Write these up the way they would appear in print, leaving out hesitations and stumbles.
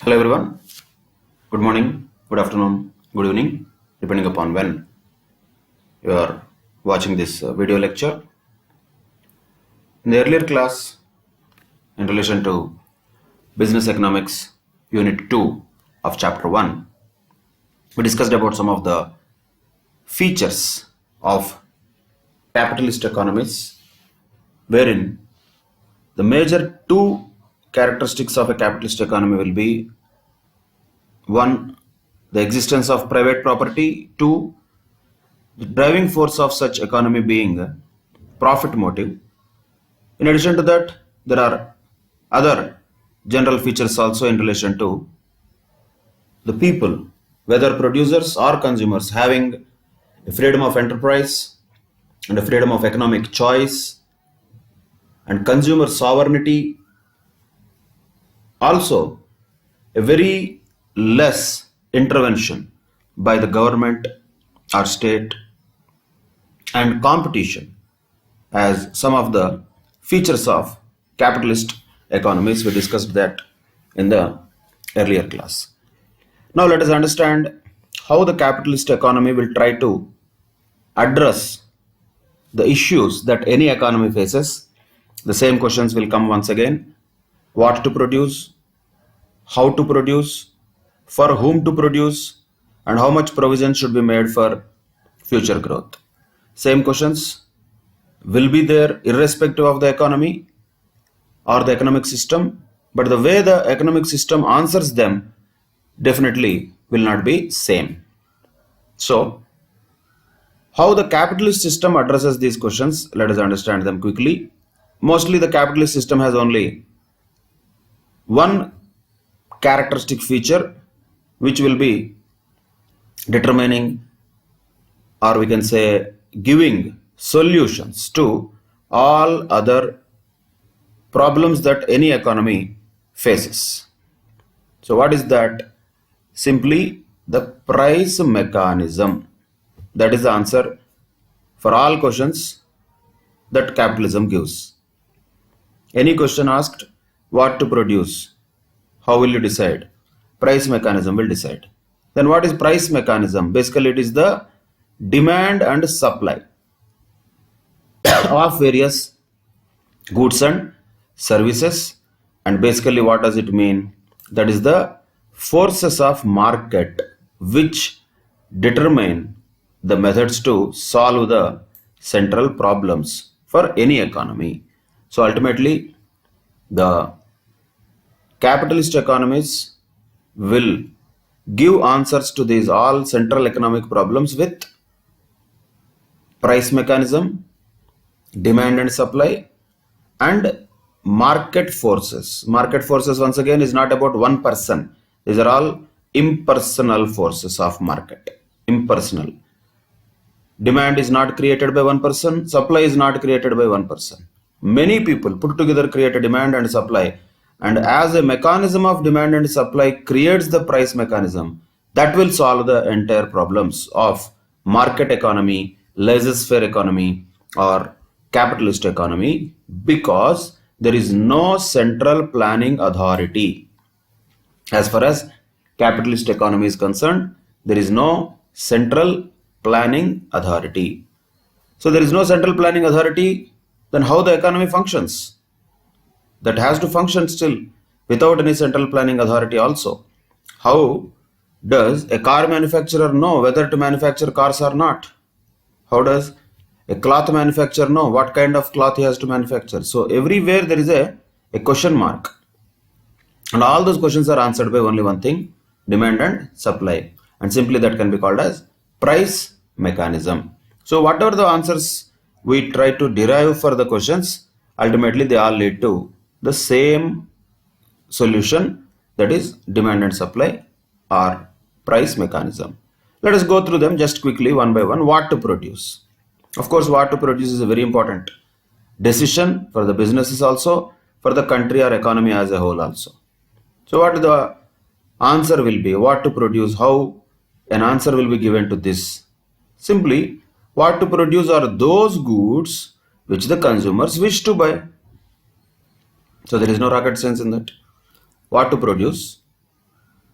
Hello everyone. Good morning, good afternoon, good evening, depending upon when you are watching this video lecture. In the earlier class, in relation to Business Economics Unit 2 of Chapter 1, we discussed about some of the features of capitalist economies, wherein the major two characteristics of a capitalist economy will be one, the existence of private property, two, the driving force of such economy being profit motive. In addition to that, there are other general features also in relation to the people, whether producers or consumers, having a freedom of enterprise and a freedom of economic choice and consumer sovereignty. Also, a very less intervention by the government or state and competition as some of the features of capitalist economies. We discussed that in the earlier class. Now let us understand how the capitalist economy will try to address the issues that any economy faces. The same questions will come once again. What to produce, how to produce, for whom to produce, and how much provision should be made for future growth. Same questions will be there irrespective of the economy or the economic system, but the way the economic system answers them definitely will not be same. So, how the capitalist system addresses these questions, let us understand them quickly. Mostly the capitalist system has only one characteristic feature which will be determining, or we can say giving solutions to all other problems that any economy faces. So what is that? Simply the price mechanism. That is the answer for all questions that capitalism gives. Any question asked, what to produce, how will you decide? Price mechanism will decide. Then what is price mechanism? Basically it is the demand and supply of various goods and services. And basically what does it mean? That is the forces of market which determine the methods to solve the central problems for any economy. So ultimately the capitalist economies will give answers to these all central economic problems with price mechanism, demand and supply, and market forces. Market forces once again is not about one person. These are all impersonal forces of market. Impersonal. Demand is not created by one person. Supply is not created by one person. Many people put together create a demand and supply. And as a mechanism of demand and supply creates the price mechanism, that will solve the entire problems of market economy, laissez-faire economy, or capitalist economy, because there is no central planning authority. As far as capitalist economy is concerned, there is no central planning authority. So there is no central planning authority, then how the economy functions? That has to function still without any central planning authority also. How does a car manufacturer know whether to manufacture cars or not? How does a cloth manufacturer know what kind of cloth he has to manufacture? So everywhere there is a question mark. And all those questions are answered by only one thing, demand and supply. And simply that can be called as price mechanism. So whatever the answers we try to derive for the questions, ultimately they all lead to the same solution, that is demand and supply or price mechanism. Let us go through them just quickly one by one. What to produce? Of course, what to produce is a very important decision for the businesses also, for the country or economy as a whole also. So what the answer will be? What to produce? How an answer will be given to this? Simply, what to produce are those goods which the consumers wish to buy. So there is no rocket science in that. What to produce?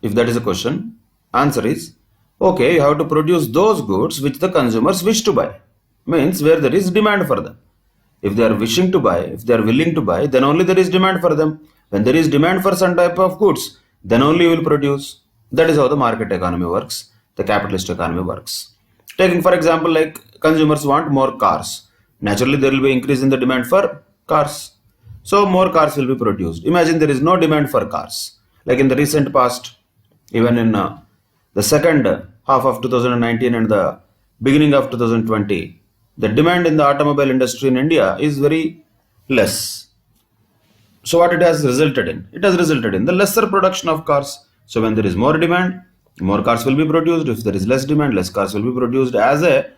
If that is a question, answer is, okay, you have to produce those goods which the consumers wish to buy. Means where there is demand for them. If they are wishing to buy, if they are willing to buy, then only there is demand for them. When there is demand for some type of goods, then only you will produce. That is how the market economy works, the capitalist economy works. Taking for example, like consumers want more cars. Naturally, there will be increase in the demand for cars. So more cars will be produced. Imagine there is no demand for cars. Like in the recent past, even in the second half of 2019 and the beginning of 2020, the demand in the automobile industry in India is very less. So what it has resulted in? It has resulted in the lesser production of cars. So when there is more demand, more cars will be produced. If there is less demand, less cars will be produced. As a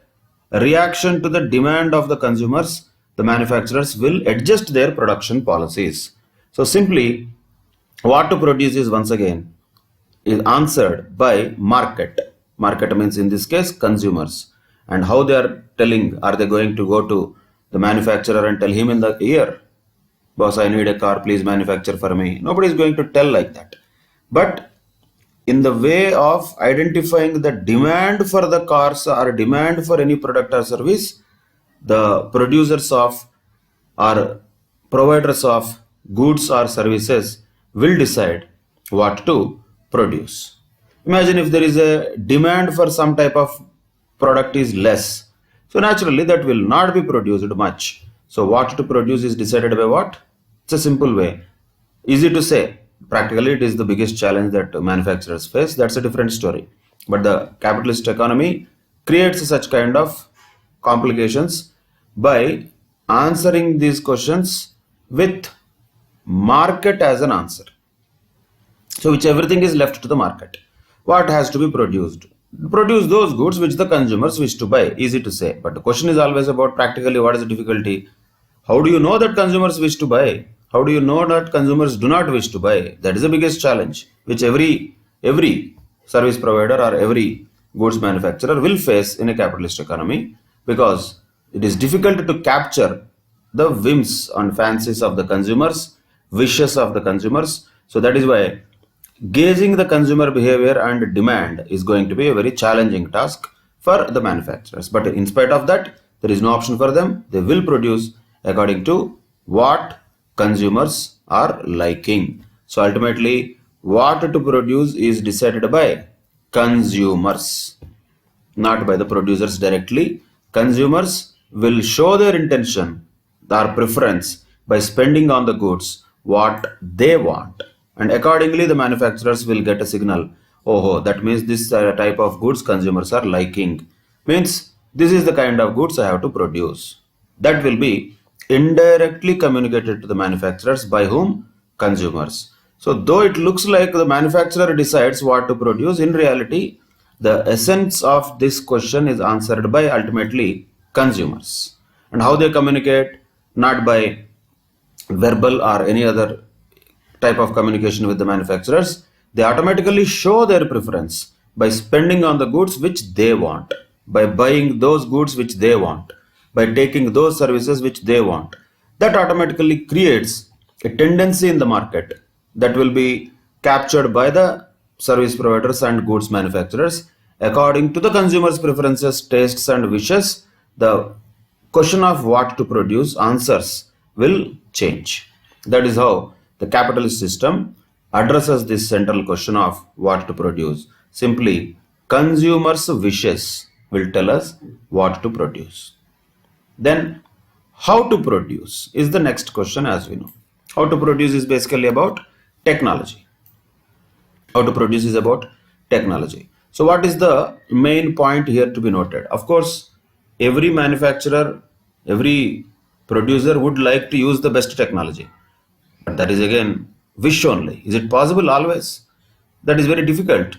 reaction to the demand of the consumers, the manufacturers will adjust their production policies. So simply, what to produce is once again is answered by market. Market means in this case consumers. And how they are telling, are they going to go to the manufacturer and tell him in the ear, boss, I need a car, please manufacture for me. Nobody is going to tell like that. But in the way of identifying the demand for the cars or demand for any product or service, the producers of or providers of goods or services will decide what to produce. Imagine if there is a demand for some type of product is less. So naturally that will not be produced much. So what to produce is decided by what? It's a simple way. Easy to say. Practically it is the biggest challenge that manufacturers face. That's a different story. But the capitalist economy creates such kind of complications by answering these questions with market as an answer. So which everything is left to the market. What has to be produced? Produce those goods which the consumers wish to buy. Easy to say. But the question is always about practically what is the difficulty? How do you know that consumers wish to buy? How do you know that consumers do not wish to buy? That is the biggest challenge which every service provider or every goods manufacturer will face in a capitalist economy, because it is difficult to capture the whims and fancies of the consumers, wishes of the consumers. So that is why gauging the consumer behavior and demand is going to be a very challenging task for the manufacturers. But in spite of that, there is no option for them. They will produce according to what consumers are liking. So ultimately, what to produce is decided by consumers, not by the producers directly. Consumers will show their intention, their preference by spending on the goods what they want. And accordingly, the manufacturers will get a signal. Oh, that means this type of goods consumers are liking. Means this is the kind of goods I have to produce. That will be indirectly communicated to the manufacturers by whom? Consumers. So though it looks like the manufacturer decides what to produce, in reality, the essence of this question is answered by ultimately consumers. And how they communicate? Not by verbal or any other type of communication with the manufacturers. They automatically show their preference by spending on the goods which they want, by buying those goods which they want, by taking those services which they want. That automatically creates a tendency in the market that will be captured by the service providers and goods manufacturers according to the consumers' preferences, tastes and wishes. The question of what to produce, answers will change. That is how the capitalist system addresses this central question of what to produce. Simply, consumers' wishes will tell us what to produce. Then, how to produce is the next question, as we know. How to produce is basically about technology. How to produce is about technology. So what is the main point here to be noted? Of course, every manufacturer, every producer would like to use the best technology. But that is again wish only. Is it possible always? That is very difficult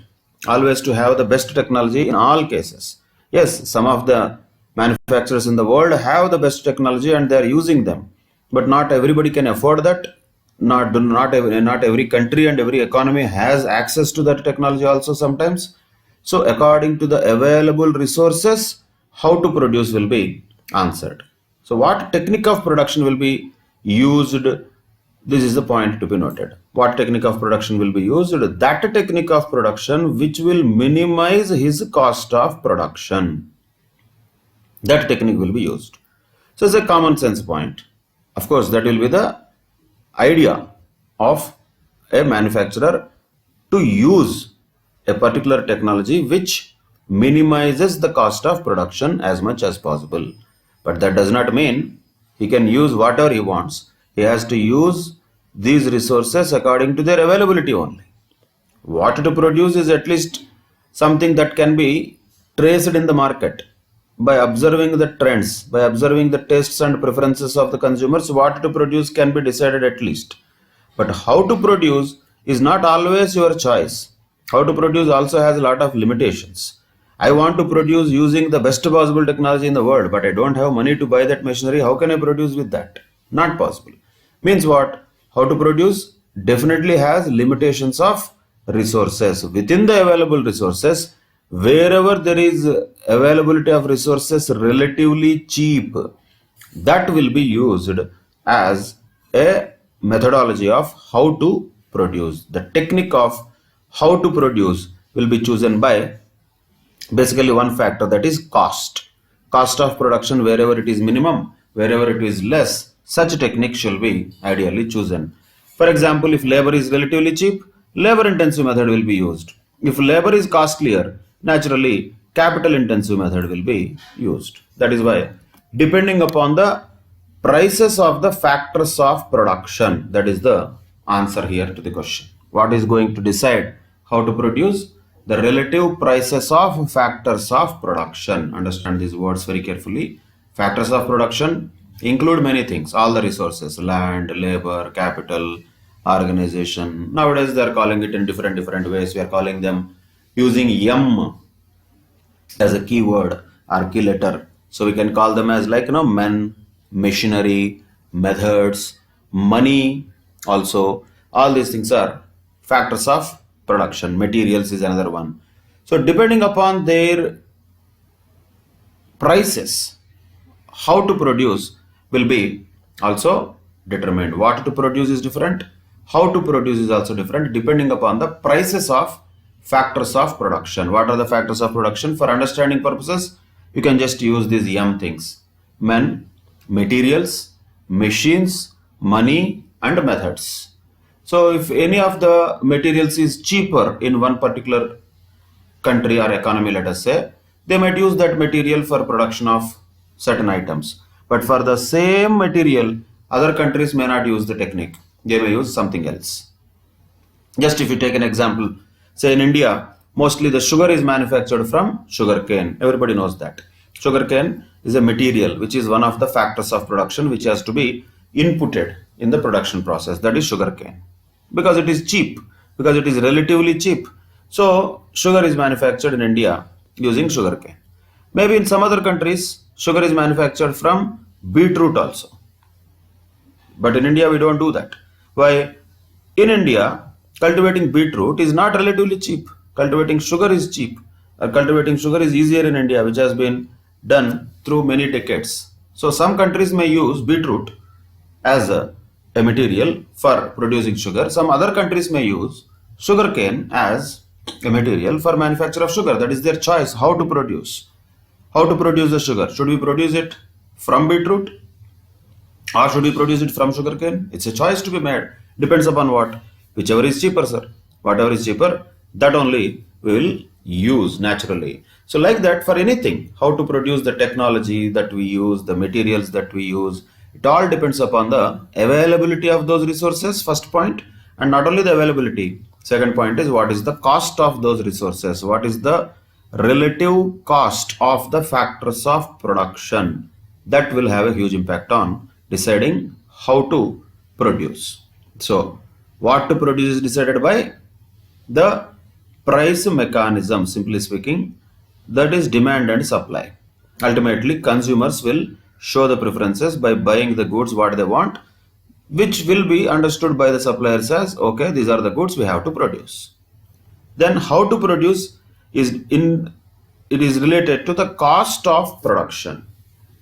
always to have the best technology in all cases. Yes, some of the manufacturers in the world have the best technology and they are using them. But not everybody can afford that. Not every country and every economy has access to that technology also sometimes. So according to the available resources, how to produce will be answered. So what technique of production will be used This is the point to be noted. What technique of production will be used? That technique of production which will minimize his cost of production. That technique will be used. So it's a common sense point. Of course, that will be the idea of a manufacturer to use a particular technology which minimizes the cost of production as much as possible. But that does not mean he can use whatever he wants. He has to use these resources according to their availability only. What to produce is at least something that can be traced in the market by observing the trends, by observing the tastes and preferences of the consumers. What to produce can be decided at least. But how to produce is not always your choice. How to produce also has a lot of limitations. I want to produce using the best possible technology in the world, but I don't have money to buy that machinery. How can I produce with that? Not possible. Means what? How to produce definitely has limitations of resources. Within the available resources, wherever there is availability of resources relatively cheap, that will be used as a methodology of how to produce. The technique of how to produce will be chosen by basically one factor, that is cost of production. Wherever it is minimum, wherever it is less, such technique shall be ideally chosen. For example, if labor is relatively cheap, labor intensive method will be used. If labor is costlier, naturally capital intensive method will be used. That is why, depending upon the prices of the factors of production, that is the answer here to the question. What is going to decide how to produce? The relative prices of factors of production. Understand these words very carefully. Factors of production include many things, all the resources: land, labor, capital, organization. Nowadays they are calling it in different ways. We are calling them using M as a keyword or key letter. So we can call them as like men, machinery, methods, money. Also, all these things are factors of production. Materials is another one. So depending upon their prices, how to produce will be also determined. What to produce is different. How to produce is also different depending upon the prices of factors of production. What are the factors of production? For understanding purposes, you can just use these M things: men, materials, machines, money, and methods. So if any of the materials is cheaper in one particular country or economy, let us say, they might use that material for production of certain items. But for the same material, other countries may not use the technique. They may use something else. Just if you take an example, say in India, mostly the sugar is manufactured from sugarcane. Everybody knows that. Sugarcane is a material which is one of the factors of production which has to be inputted in the production process. That is sugarcane. Because it is cheap, because it is relatively cheap. So sugar is manufactured in India using sugarcane. Maybe in some other countries, sugar is manufactured from beetroot also. But in India, we don't do that. Why? In India, cultivating beetroot is not relatively cheap. Cultivating sugar is cheap. Cultivating sugar is easier in India, which has been done through many decades. So some countries may use beetroot as a material for producing sugar. Some other countries may use sugarcane as a material for manufacture of sugar. That is their choice. How to produce? How to produce the sugar? Should we produce it from beetroot or should we produce it from sugarcane? It's a choice to be made. Depends upon what? Whichever is cheaper, sir. Whatever is cheaper, that only we will use naturally. So like that, for anything, how to produce, the technology that we use, the materials that we use, it all depends upon the availability of those resources, first point. And not only the availability, second point is what is the cost of those resources, what is the relative cost of the factors of production. That will have a huge impact on deciding how to produce. So what to produce is decided by the price mechanism, simply speaking, that is demand and supply. Ultimately, consumers will show the preferences by buying the goods what they want, which will be understood by the suppliers as, okay, these are the goods we have to produce. Then how to produce it is related to the cost of production.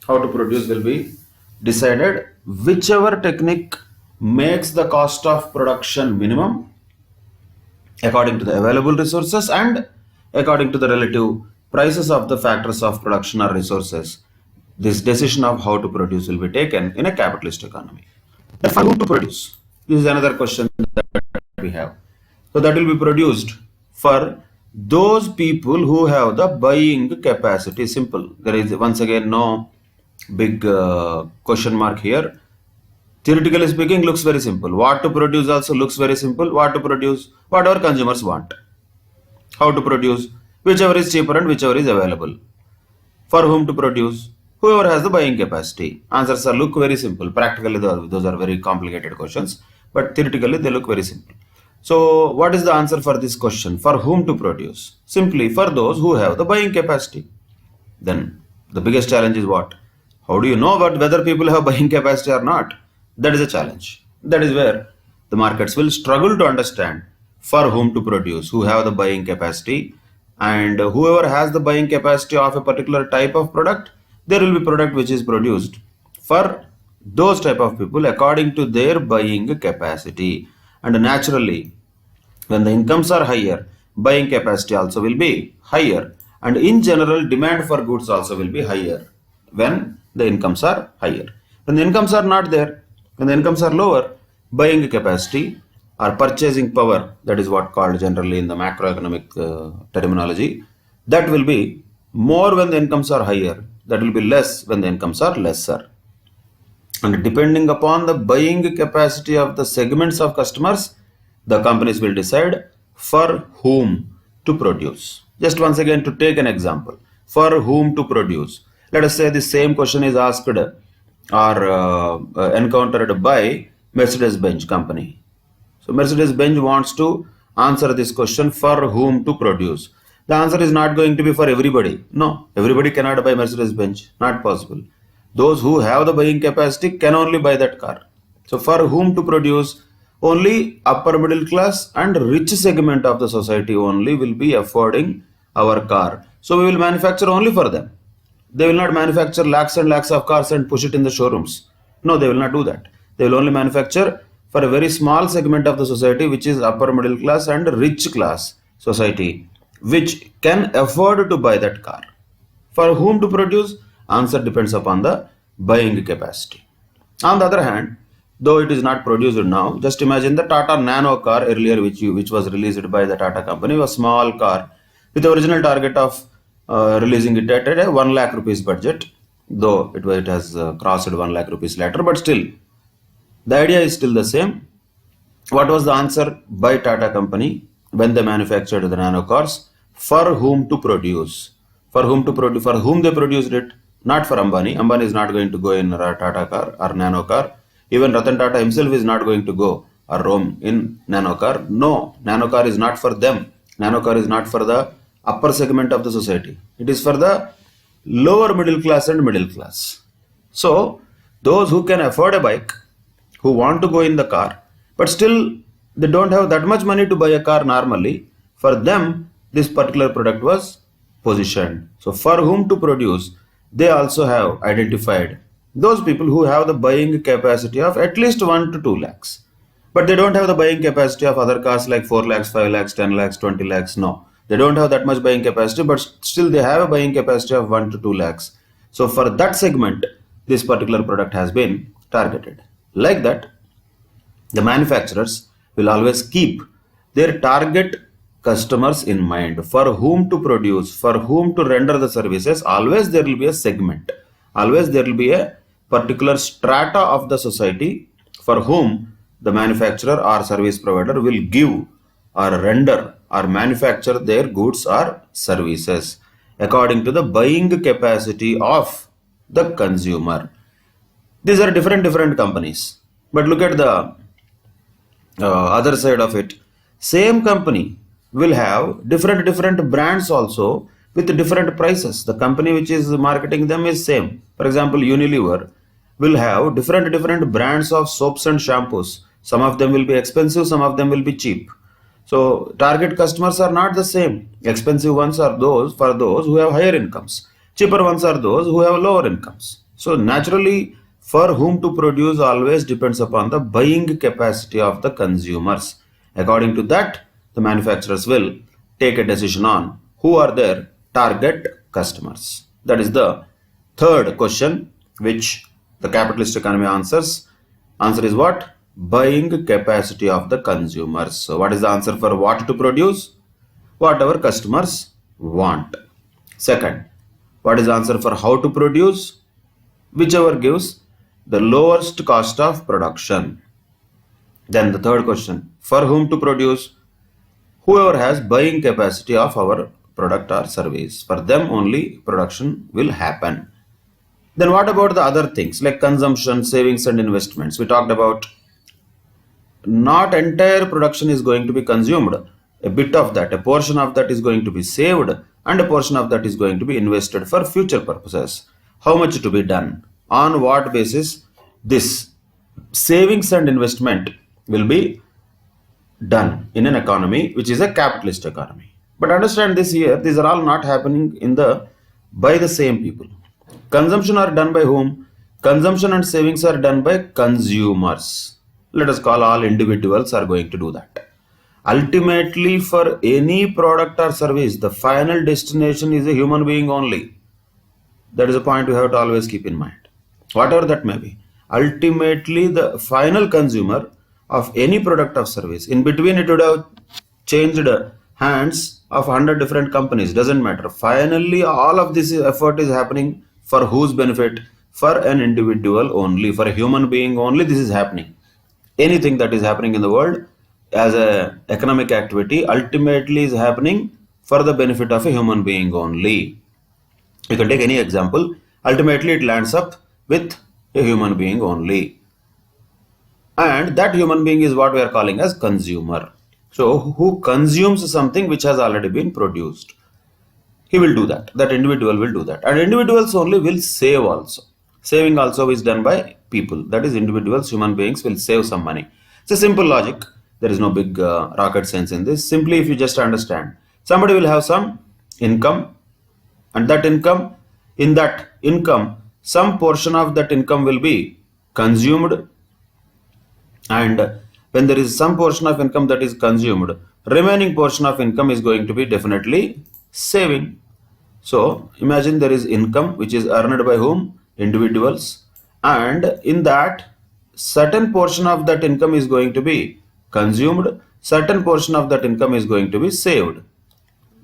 How to produce will be decided whichever technique makes the cost of production minimum according to the available resources and according to the relative prices of the factors of production or resources. This decision of how to produce will be taken in a capitalist economy. For whom to produce? This is another question that we have. So that will be produced for those people who have the buying capacity. Simple. There is once again no big question mark here. Theoretically speaking, looks very simple. What to produce also looks very simple. What to produce? Whatever consumers want. How to produce? Whichever is cheaper and whichever is available. For whom to produce? Whoever has the buying capacity. Answers are look very simple. Practically, those are very complicated questions, but theoretically they look very simple. So, what is the answer for this question? For whom to produce? Simply for those who have the buying capacity. Then the biggest challenge is what? How do you know about whether people have buying capacity or not? That is a challenge. That is where the markets will struggle to understand for whom to produce, who have the buying capacity, and whoever has the buying capacity of a particular type of product, there will be product which is produced for those type of people according to their buying capacity. And naturally, when the incomes are higher, buying capacity also will be higher, and in general demand for goods also will be higher when the incomes are higher. When the incomes are not there, when the incomes are lower, buying capacity or purchasing power, that is what called generally in the macroeconomic terminology, that will be more when the incomes are higher, that will be less when the incomes are lesser. And depending upon the buying capacity of the segments of customers, the companies will decide for whom to produce. Just once again to take an example, for whom to produce. Let us say the same question is asked or encountered by Mercedes-Benz company. So Mercedes-Benz wants to answer this question for whom to produce. The answer is not going to be for everybody. No, everybody cannot buy Mercedes-Benz. Not possible. Those who have the buying capacity can only buy that car. So for whom to produce? Only upper middle class and rich segment of the society only will be affording our car. So we will manufacture only for them. They will not manufacture lakhs and lakhs of cars and push it in the showrooms. No, they will not do that. They will only manufacture for a very small segment of the society, which is upper middle class and rich class society, which can afford to buy that car. For whom to produce? Answer depends upon the buying capacity. On the other hand, though it is not produced now, just imagine the Tata Nano car earlier, which was released by the Tata company, a small car with the original target of releasing it at a 1 lakh rupees budget, though it has crossed 1 lakh rupees later, but still the idea is still the same. What was the answer by Tata company when they manufactured the nano cars? For whom to produce? For whom to produce? For whom they produced it? Not for Ambani. Ambani is not going to go in a Tata car or nano car. Even Ratan Tata himself is not going to go or roam in nano car. No, nano car is not for them. Nano car is not for the upper segment of the society. It is for the lower middle class and middle class. So those who can afford a bike, who want to go in the car, but still they don't have that much money to buy a car normally, for them this particular product was positioned. So for whom to produce, they also have identified those people who have the buying capacity of at least 1 to 2 lakhs. But they don't have the buying capacity of other cars like 4 lakhs, 5 lakhs, 10 lakhs, 20 lakhs. No, they don't have that much buying capacity, but still they have a buying capacity of 1 to 2 lakhs. So for that segment, this particular product has been targeted. Like that, the manufacturers will always keep their target customers in mind. For whom to produce, for whom to render the services, always there will be a segment. Always there will be a particular strata of the society for whom the manufacturer or service provider will give or render or manufacture their goods or services according to the buying capacity of the consumer. These are different companies. But look at the other side of it. Same company will have different brands also with different prices. The company which is marketing them is same. For example, Unilever will have different brands of soaps and shampoos. Some of them will be expensive, some of them will be cheap. So target customers are not the same. Expensive ones are those for those who have higher incomes. Cheaper ones are those who have lower incomes. So naturally, for whom to produce always depends upon the buying capacity of the consumers. According to that, the manufacturers will take a decision on who are their target customers. That is the third question which the capitalist economy answers. Answer is what? Buying capacity of the consumers. So what is the answer for what to produce? Whatever customers want. Second, what is the answer for how to produce? Whichever gives the lowest cost of production. Then the third question, for whom to produce? Whoever has buying capacity of our product or service. For them only production will happen. Then what about the other things like consumption, savings and investments? We talked about not entire production is going to be consumed. A bit of that, a portion of that is going to be saved and a portion of that is going to be invested for future purposes. How much to be done? On what basis this savings and investment will be done in an economy which is a capitalist economy. But understand this here, these are all not happening by the same people. Consumption are done by whom? Consumption and savings are done by consumers. Let us call all individuals are going to do that. Ultimately, for any product or service, the final destination is a human being only. That is a point you have to always keep in mind. Whatever that may be. Ultimately, the final consumer of any product or service, in between it would have changed hands of 100 different companies, doesn't matter. Finally, all of this effort is happening for whose benefit? For an individual only, for a human being only this is happening. Anything that is happening in the world as a economic activity ultimately is happening for the benefit of a human being only. You can take any example. Ultimately, it lands up with a human being only. And that human being is what we are calling as consumer. So, who consumes something which has already been produced. He will do that. That individual will do that. And individuals only will save also. Saving also is done by people. That is, individuals, human beings will save some money. It's a simple logic. There is no big rocket science in this. Simply, if you just understand, somebody will have some income, and that income, in that income, some portion of that income will be consumed, and when there is some portion of income that is consumed, remaining portion of income is going to be definitely saving. So imagine there is income which is earned by whom? Individuals, and in that certain portion of that income is going to be consumed, certain portion of that income is going to be saved.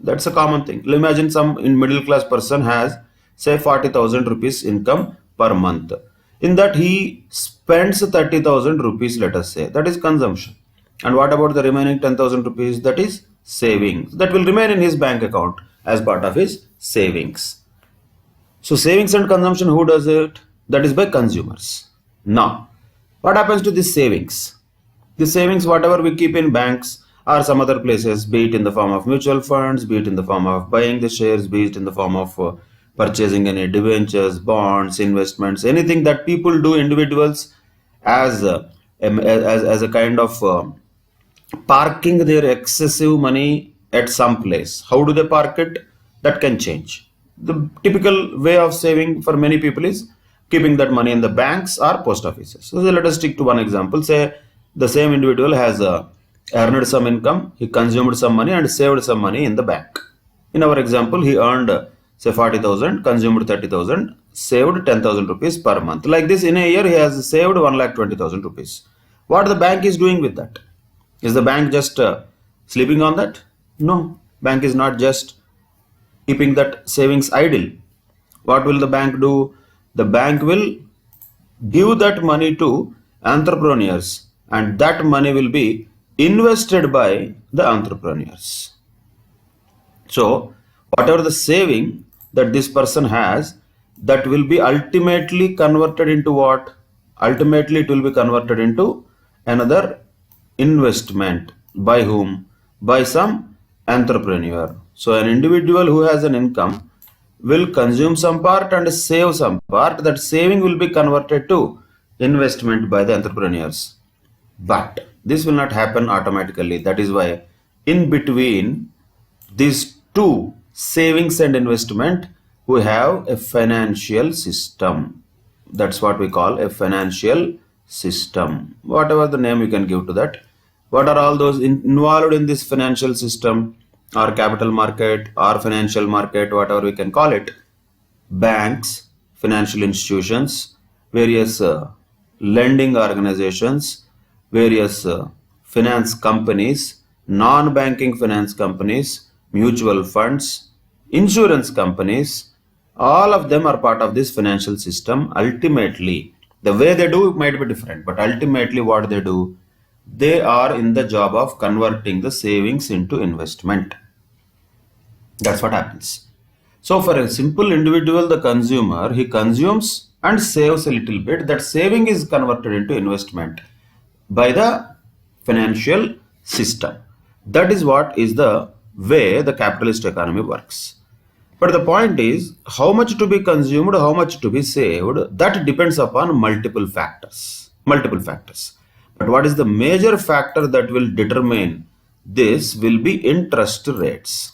That's a common thing. Imagine some middle class person has say 40,000 rupees income per month. In that he spends 30,000 rupees, let us say, that is consumption. And what about the remaining 10,000 rupees? That is savings. That will remain in his bank account as part of his savings. So savings and consumption, who does it? That is by consumers. Now, what happens to this savings? The savings, whatever we keep in banks or some other places, be it in the form of mutual funds, be it in the form of buying the shares, be it in the form of purchasing any debentures, bonds, investments, anything that people do, individuals, as a kind of parking their excessive money at some place. How do they park it? That can change. The typical way of saving for many people is keeping that money in the banks or post offices. So let us stick to one example. Say the same individual has earned some income, he consumed some money and saved some money in the bank. In our example, he earned say 40,000, consumed 30,000, saved 10,000 rupees per month. Like this, in a year, he has saved 1,20,000 rupees. What the bank is doing with that? Is the bank just sleeping on that? No, bank is not just keeping that savings idle. What will the bank do? The bank will give that money to entrepreneurs, and that money will be invested by the entrepreneurs. So, whatever the saving that this person has, that will be ultimately converted into what? Ultimately, it will be converted into another investment. By whom? By some entrepreneur. So, an individual who has an income will consume some part and save some part. That saving will be converted to investment by the entrepreneurs. But this will not happen automatically. That is why in between these two, savings and investment, we have a financial system. That's what we call a financial system. Whatever the name you can give to that. What are all those involved in this financial system or capital market or financial market, whatever we can call it? Banks, financial institutions, various lending organizations, various finance companies, non-banking finance companies, mutual funds, insurance companies, all of them are part of this financial system. Ultimately, the way they do might be different, but ultimately what they do, they are in the job of converting the savings into investment. That's what happens. So for a simple individual, the consumer, he consumes and saves a little bit. That saving is converted into investment by the financial system. That is what is the way the capitalist economy works. But the point is, how much to be consumed, how much to be saved, that depends upon multiple factors. Multiple factors. But what is the major factor that will determine this will be interest rates.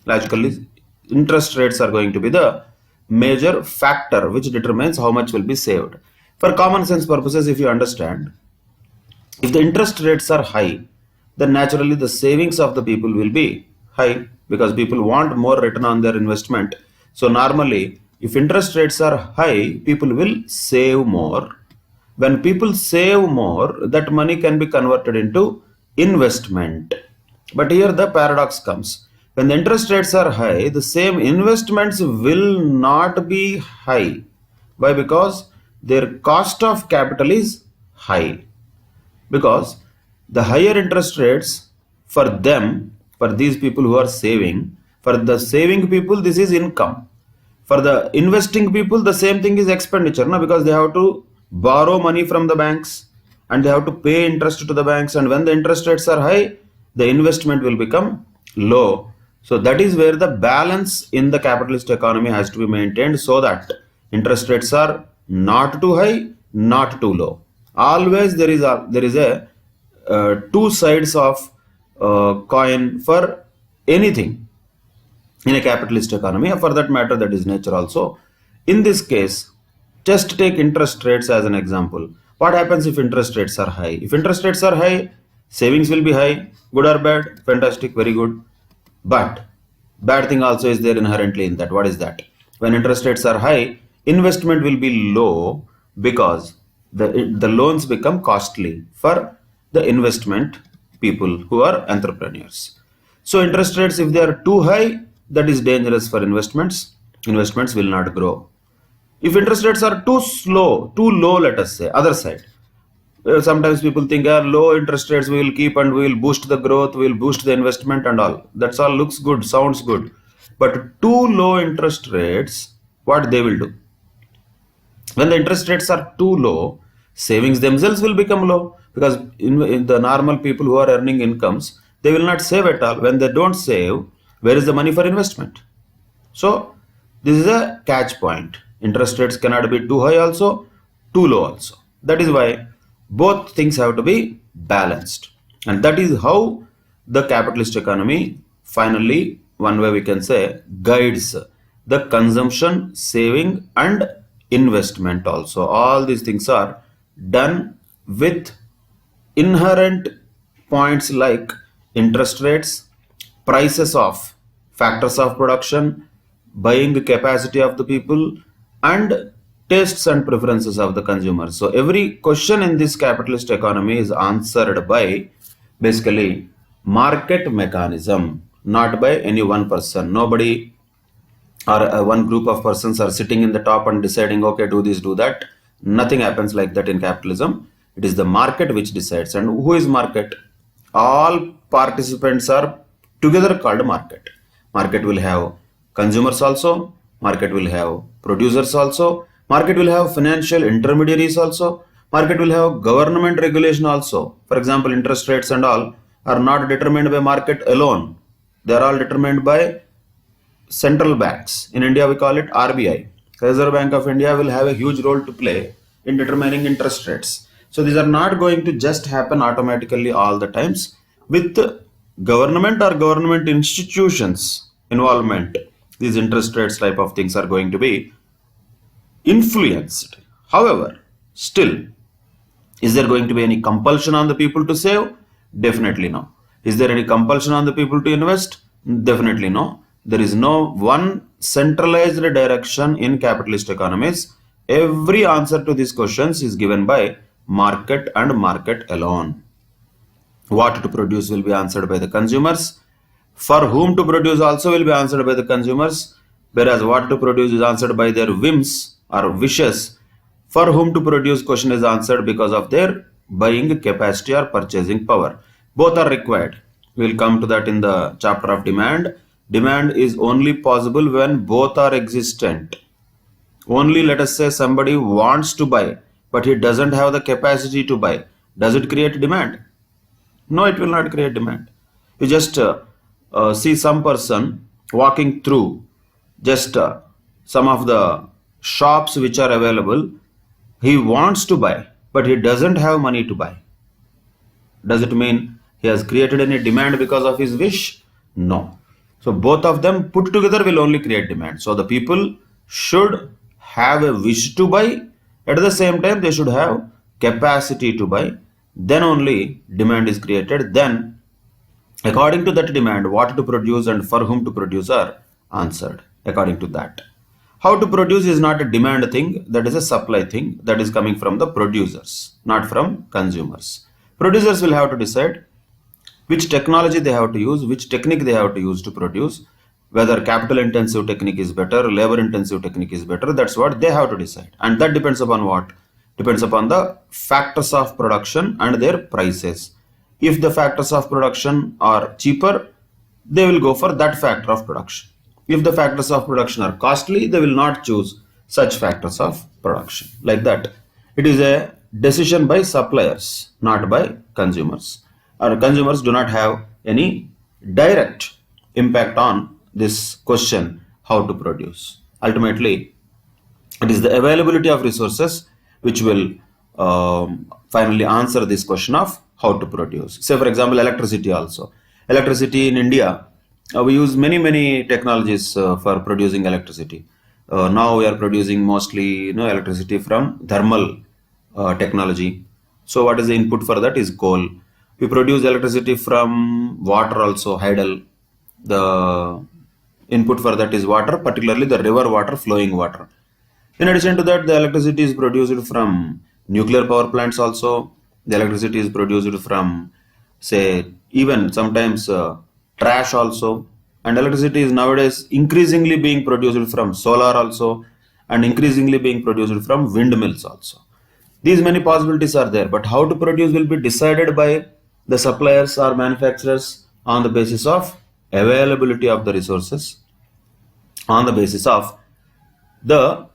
Logically, interest rates are going to be the major factor which determines how much will be saved. For common sense purposes, if you understand, if the interest rates are high, then naturally the savings of the people will be high because people want more return on their investment. So normally, if interest rates are high, people will save more. When people save more, that money can be converted into investment. But here the paradox comes. When the interest rates are high, the same investments will not be high. Why? Because their cost of capital is high. Because the higher interest rates for them, for these people who are saving, for the saving people, this is income. For the investing people, the same thing is expenditure, no? Because they have to borrow money from the banks and they have to pay interest to the banks. And when the interest rates are high, the investment will become low. So that is where the balance in the capitalist economy has to be maintained so that interest rates are not too high, not too low. Always there is a two sides of coin for anything in a capitalist economy, or for that matter, that is nature also. In this case, just take interest rates as an example. What happens if interest rates are high? If interest rates are high, savings will be high. Good or bad? Fantastic, very good. But bad thing also is there inherently in that. What is that? When interest rates are high, investment will be low because the loans become costly for the investment people who are entrepreneurs. So interest rates, if they are too high, that is dangerous for investments. Investments will not grow. If interest rates are too low, let us say, other side. Sometimes people think low interest rates we will keep and we will boost the growth, we will boost the investment and all. That's all looks good, sounds good. But too low interest rates, what they will do? When the interest rates are too low, savings themselves will become low because in the normal people who are earning incomes, they will not save at all. When they don't save, where is the money for investment? So this is a catch point. Interest rates cannot be too high also, too low also. That is why both things have to be balanced. And that is how the capitalist economy finally, one way we can say, guides the consumption, saving and investment also. All these things are done with inherent points like interest rates, prices of factors of production, buying capacity of the people, and tastes and preferences of the consumers. So every question in this capitalist economy is answered by basically market mechanism, not by any one person. Nobody or one group of persons are sitting in the top and deciding, okay, do this, do that. Nothing happens like that in capitalism. It is the market which decides. And who is market? All participants are together called market. Market will have consumers also, market will have producers also, market will have financial intermediaries also, market will have government regulation also. For example, interest rates and all are not determined by market alone. They are all determined by central banks. In India, we call it RBI. Reserve Bank of India will have a huge role to play in determining interest rates. So these are not going to just happen automatically all the times. With government or government institutions involvement, these interest rates type of things are going to be influenced. However, still, is there going to be any compulsion on the people to save? Definitely no. Is there any compulsion on the people to invest? Definitely no. There is no one centralized direction in capitalist economies. Every answer to these questions is given by market and market alone. What to produce will be answered by the consumers. For whom to produce also will be answered by the consumers. Whereas what to produce is answered by their whims or wishes. For whom to produce question is answered because of their buying capacity or purchasing power. Both are required. We will come to that in the chapter of demand. Demand is only possible when both are existent. Only let us say somebody wants to buy, but he doesn't have the capacity to buy. Does it create demand? No, it will not create demand. You just see some person walking through just some of the shops which are available. He wants to buy, but he doesn't have money to buy. Does it mean he has created any demand because of his wish? No. So both of them put together will only create demand. So the people should have a wish to buy. At the same time, they should have capacity to buy. Then only demand is created. Then according to that demand, what to produce and for whom to produce are answered according to that. How to produce is not a demand thing, that is a supply thing that is coming from the producers, not from consumers. Producers will have to decide which technology they have to use, which technique they have to use to produce, whether capital intensive technique is better, labor intensive technique is better. That's what they have to decide. And that depends upon what? Depends upon the factors of production and their prices. If the factors of production are cheaper, they will go for that factor of production. If the factors of production are costly, they will not choose such factors of production. Like that, it is a decision by suppliers, not by consumers. Or consumers do not have any direct impact on this question, how to produce. Ultimately, it is the availability of resources which will finally answer this question of how to produce. Say for example, electricity also. Electricity in India, we use many technologies for producing electricity. Now we are producing mostly electricity from thermal technology. So what is the input for that is coal. We produce electricity from water also, hydel. The input for that is water, particularly the river water, flowing water. In addition to that, the electricity is produced from nuclear power plants also. The electricity is produced from, say, even sometimes trash also. And electricity is nowadays increasingly being produced from solar also, and increasingly being produced from windmills also. These many possibilities are there, but how to produce will be decided by the suppliers or manufacturers on the basis of availability of the resources, on the basis of the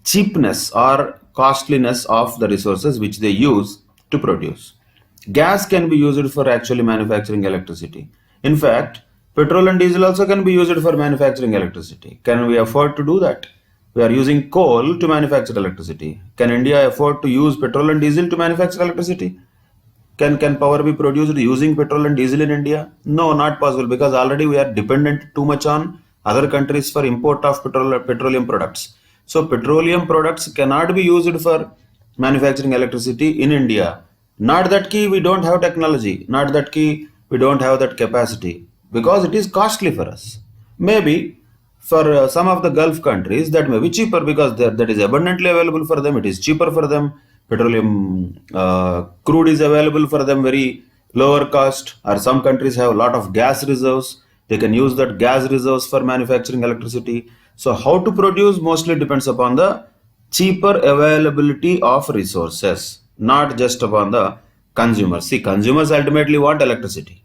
cheapness or costliness of the resources which they use to produce. Gas can be used for actually manufacturing electricity. In fact, petrol and diesel also can be used for manufacturing electricity. Can we afford to do that? We are using coal to manufacture electricity. Can India afford to use petrol and diesel to manufacture electricity? Can power be produced using petrol and diesel in India? No, not possible, because already we are dependent too much on other countries for import of petroleum products. So petroleum products cannot be used for manufacturing electricity in India. Not that we don't have technology, not that we don't have that capacity, because it is costly for us. Maybe for some of the Gulf countries that may be cheaper, because that is abundantly available for them. It is cheaper for them. Petroleum crude is available for them very lower cost. Or some countries have a lot of gas reserves. They can use that gas reserves for manufacturing electricity. So how to produce mostly depends upon the cheaper availability of resources, not just upon the consumers. See, consumers ultimately want electricity.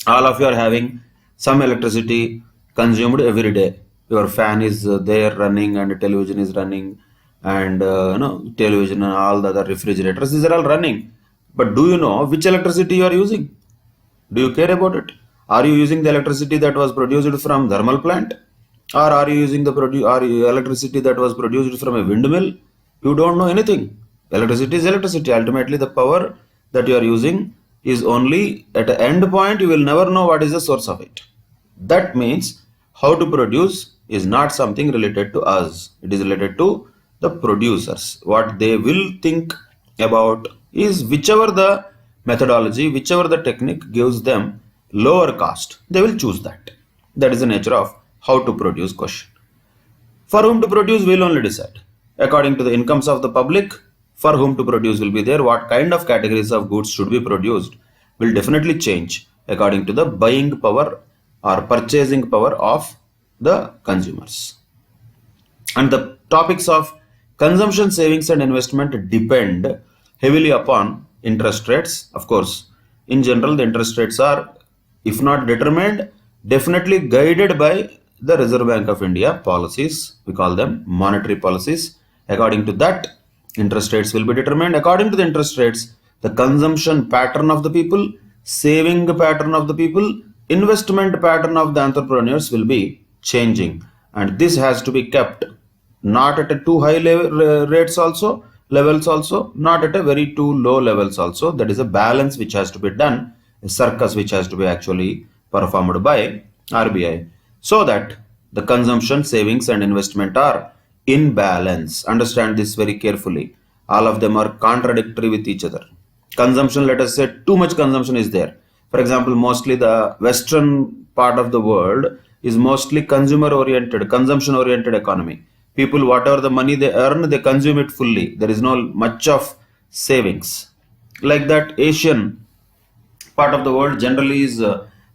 All of you are having some electricity consumed every day. Your fan is there running, and television is running, and television and all the other refrigerators, these are all running. But do you know which electricity you are using? Do you care about it? Are you using the electricity that was produced from thermal plant, or are you using the electricity that was produced from a windmill? You don't know anything. Electricity is electricity. Ultimately, the power that you are using is only at an end point. You will never know what is the source of it. That means how to produce is not something related to us. It is related to the producers. What they will think about is whichever the methodology, whichever the technique gives them lower cost, they will choose that. That is the nature of how to produce question. For whom to produce, we'll only decide. According to the incomes of the public, for whom to produce will be there. What kind of categories of goods should be produced will definitely change according to the buying power or purchasing power of the consumers. And the topics of consumption, savings, and investment depend heavily upon interest rates. Of course, in general, the interest rates are, if not determined, definitely guided by the Reserve Bank of India policies. We call them monetary policies. According to that, interest rates will be determined. According to the interest rates, the consumption pattern of the people, saving pattern of the people, investment pattern of the entrepreneurs will be changing. And this has to be kept not at a too high rates also, levels also, not at a very too low levels also. That is a balance which has to be done, a circus which has to be actually performed by RBI, so that the consumption, savings and investment are in balance. Understand this very carefully. All of them are contradictory with each other. Consumption, let us say too much consumption is there. For example, mostly the western part of the world is mostly consumer oriented, consumption oriented economy. People, whatever the money they earn, they consume it fully. There is no much of savings. Like that, Asian part of the world generally is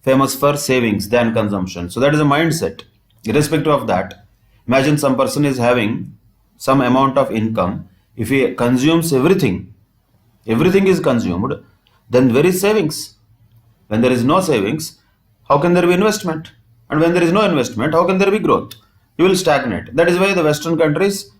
famous for savings than consumption. So that is a mindset. Irrespective of that, imagine some person is having some amount of income. If he consumes everything, everything is consumed, then where is savings? When there is no savings, how can there be investment? And when there is no investment, how can there be growth? You will stagnate. That is why the Western countries,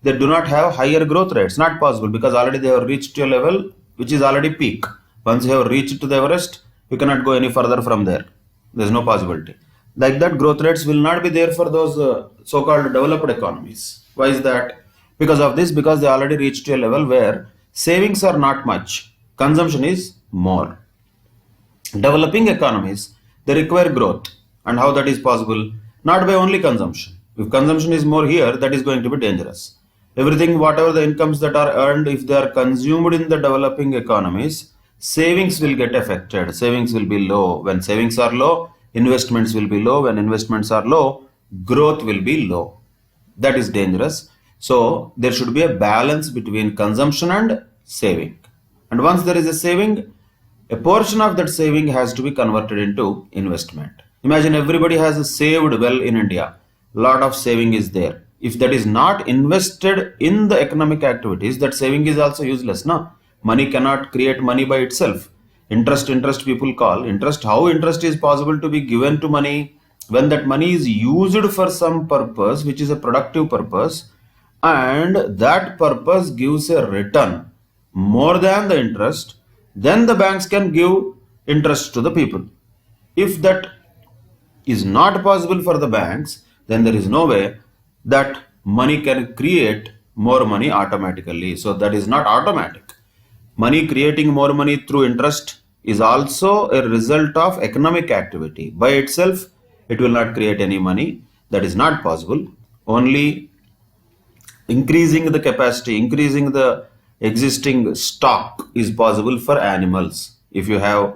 they do not have higher growth rates. Not possible, because already they have reached to a level which is already peak. Once you have reached to the Everest, you cannot go any further from there. There is no possibility. Like that, growth rates will not be there for those so-called developed economies. Why is that? Because of this, because they already reached to a level where savings are not much, consumption is more. Developing economies, they require growth. And how that is possible? Not by only consumption. If consumption is more here, that is going to be dangerous. Everything, whatever the incomes that are earned, if they are consumed in the developing economies, savings will get affected. Savings will be low. When savings are low, investments will be low. When investments are low, growth will be low. That is dangerous. So there should be a balance between consumption and saving. And once there is a saving, a portion of that saving has to be converted into investment. Imagine everybody has saved well in India. Lot of saving is there. If that is not invested in the economic activities, that saving is also useless. No, money cannot create money by itself. Interest people call interest. How interest is possible to be given to money? When that money is used for some purpose, which is a productive purpose, and that purpose gives a return more than the interest, then the banks can give interest to the people. If that is not possible for the banks, then there is no way that money can create more money automatically. So that is not automatic. Money creating more money through interest is also a result of economic activity. By itself, it will not create any money. That is not possible. Only increasing the capacity, increasing the existing stock is possible for animals. If you have,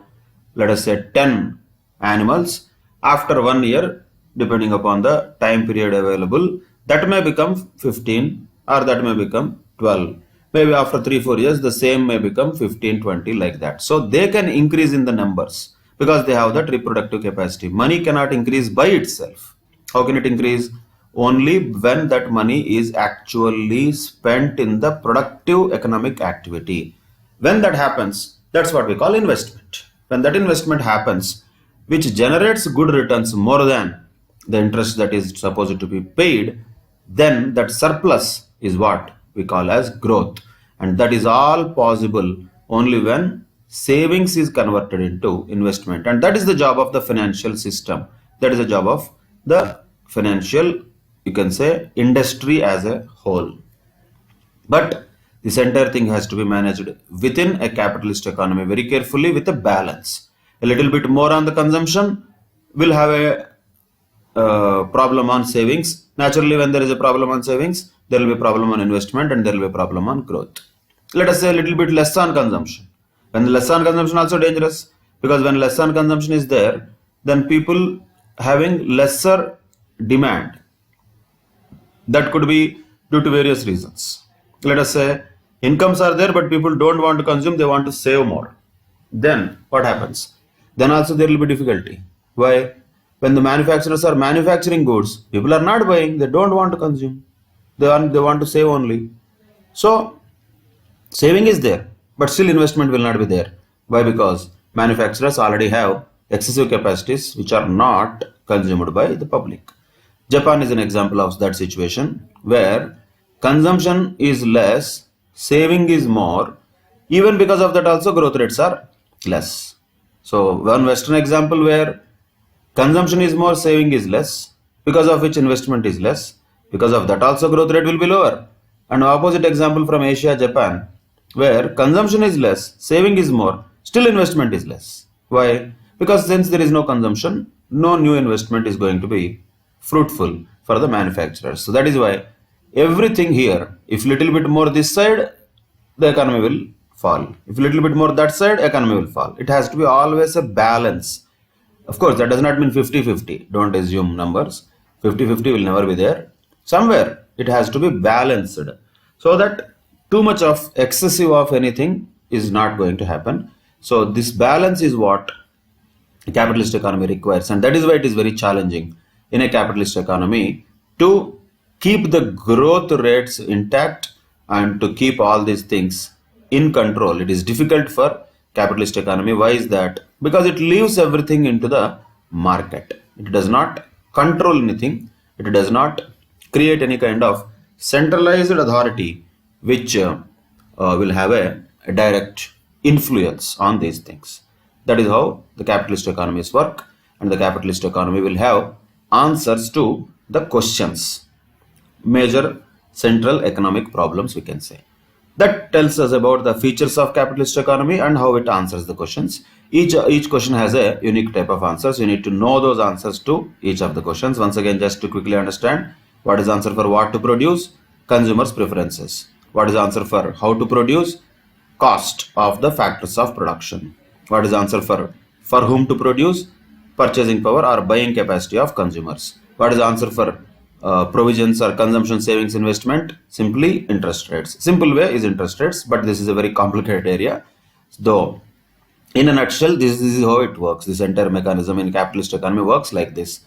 let us say, 10 animals, after 1 year, depending upon the time period available, that may become 15 or that may become 12. Maybe after 3-4 years, the same may become 15, 20, like that. So they can increase in the numbers because they have that reproductive capacity. Money cannot increase by itself. How can it increase? Only when that money is actually spent in the productive economic activity. When that happens, that's what we call investment. When that investment happens, which generates good returns more than the interest that is supposed to be paid, then that surplus is what we call as growth. And that is all possible only when savings is converted into investment. And that is the job of the financial system. That is the job of the financial, you can say, industry as a whole. But this entire thing has to be managed within a capitalist economy very carefully with a balance. A little bit more on the consumption will have a problem on savings. Naturally, when there is a problem on savings, there will be a problem on investment and there will be a problem on growth. Let us say a little bit less on consumption. When less on consumption also dangerous, because when less on consumption is there, then people having lesser demand. That could be due to various reasons. Let us say incomes are there, but people don't want to consume, they want to save more. Then what happens? Then also there will be difficulty. Why? When the manufacturers are manufacturing goods, people are not buying, they don't want to consume. They want to save only. So saving is there, but still investment will not be there. Why? Because manufacturers already have excessive capacities which are not consumed by the public. Japan is an example of that situation where consumption is less, saving is more. Even because of that also growth rates are less. So one Western example where consumption is more, saving is less, because of which investment is less. Because of that also growth rate will be lower. And opposite example from Asia, Japan, where consumption is less, saving is more, still investment is less. Why? Because since there is no consumption, no new investment is going to be fruitful for the manufacturers. So that is why everything here, if little bit more this side, the economy will fall. If little bit more that side, economy will fall. It has to be always a balance. Of course, that does not mean 50-50. Don't assume numbers. 50-50 will never be there. Somewhere it has to be balanced, so that too much of excessive of anything is not going to happen. So this balance is what a capitalist economy requires, and that is why it is very challenging in a capitalist economy to keep the growth rates intact and to keep all these things in control. It is difficult for capitalist economy. Why is that? Because it leaves everything into the market. It does not control anything. It does not create any kind of centralized authority which will have a direct influence on these things. That is how the capitalist economies work, and the capitalist economy will have answers to the questions, major central economic problems, we can say. That tells us about the features of capitalist economy and how it answers the questions. Each question has a unique type of answers. You need to know those answers to each of the questions. Once again, just to quickly understand, what is answer for what to produce? Consumers' preferences. What is answer for how to produce? Cost of the factors of production. What is answer for whom to produce? Purchasing power or buying capacity of consumers. What is answer for provisions or consumption, savings, investment? Simply interest rates. Simple way is interest rates, but this is a very complicated area. Though, in a nutshell, this is how it works. This entire mechanism in capitalist economy works like this.